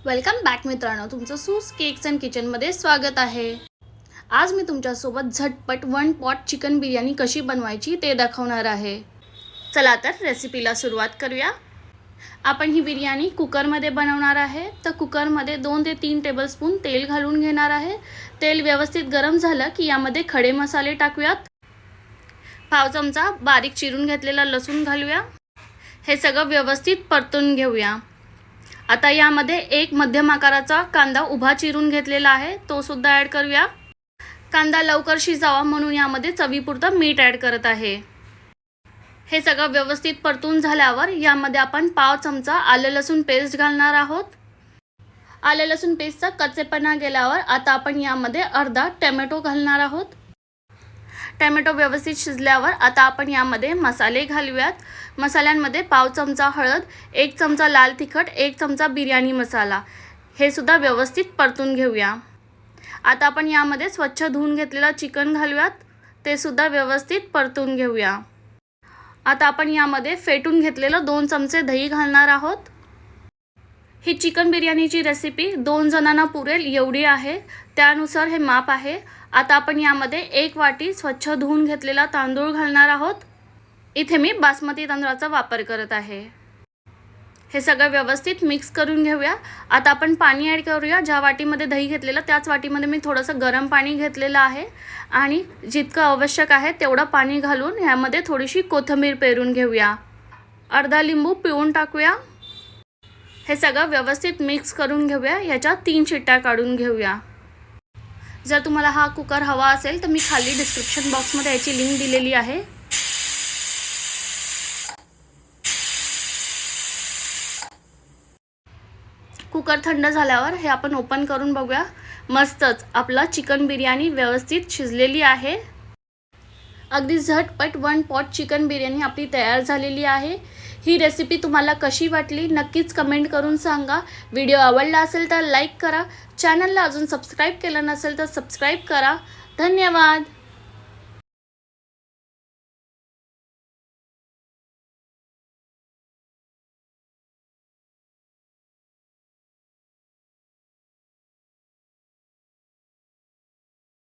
Welcome back मित्रांनो, तुमचं सूस cakes and किचनमध्ये स्वागत आहे। आज मी तुमच्यासोबत झटपट वन पॉट चिकन बिर्याणी कशी बनवायची ते दाखवणार आहे। चला तर रेसिपीला सुरुवात करूया। आपण ही बिर्याणी कुकरमध्ये बनवणार आहे, तर कुकरमध्ये 2 ते 3 टेबलस्पून तेल घालून घेणार आहे। तेल व्यवस्थित गरम झालं की यामध्ये खडे मसाले टाकूयात। पाव चमचा बारीक चिरून घेतलेला लसूण घालूया। हे सगळं व्यवस्थित परतून घेऊया। आता यामध्ये एक मध्यम आकाराचा कांदा उभा चिरून घेतलेला आहे, तो सुद्धा ॲड करूया। कांदा लवकर शिजावा म्हणून यामध्ये चवीपुरतं मीठ ॲड करत आहे। हे सगळं व्यवस्थित परतून झाल्यावर यामध्ये आपण पाव चमचा आलं लसूण पेस्ट घालणार आहोत। आलं लसूण पेस्टचा कच्चेपणा गेल्यावर आता आपण यामध्ये अर्धा टोमॅटो घालणार आहोत। टोमॅटो व्यवस्थित शिजल्यावर आता आपण यामध्ये मसाले घालूयात। मसाल्यांमध्ये पाव चमचा हळद, 1 चमचा लाल तिखट, 1 चमचा बिर्याणी मसाला, हे सुद्धा व्यवस्थित परतून घेऊया। आता आपण यामध्ये स्वच्छ धुवून घेतलेला चिकन घालूयात, ते सुद्धा व्यवस्थित परतून घेऊया। आता आपण यामध्ये फेटून घेतलेलं 2 चमचे दही घालणार आहोत। ही चिकन बिर्याणीची रेसिपी 2 जणांना पुरेल एवढी आहे, त्यानुसार हे माप आहे। आता आपण यामध्ये 1 वाटी स्वच्छ धुवून घेतलेला तांदूळ घालणार आहोत। इथे मी बासमती तांदळाचा वापर करत आहे। हे सगळं व्यवस्थित मिक्स करून घेऊया। आता आपण पाणी ॲड करूया। ज्या वाटीमध्ये दही घेतलेलं त्याच वाटीमध्ये मी थोडंसं गरम पाणी घेतलेलं आहे आणि जितकं आवश्यक आहे तेवढं पाणी घालून ह्यामध्ये थोडीशी कोथिंबीर पेरून घेऊया। अर्धा लिंबू पिळून टाकूया। हे सगळं व्यवस्थित मिक्स करून घेऊया। याच्या 3 शिट्ट्या काढून घेऊया। जर तुम्हाला हा कुकर हवा असेल तर मी खाली डिस्क्रिप्शन बॉक्समध्ये याची लिंक दिलेली आहे। कुकर थंड झाल्यावर हे आपण ओपन करून बघूया। मस्तच आपला चिकन बिर्याणी व्यवस्थित शिजलेली आहे। अगदी झटपट वन पॉट चिकन बिर्याणी आपली तयार झालेली आहे। ही रेसिपी तुम्हाला कशी वाटली नक्कीच कमेंट करून सांगा। व्हिडिओ आवडला असेल तर लाईक करा। चॅनलला अजून सबस्क्राईब केलं नसेल तर सबस्क्राईब करा। धन्यवाद।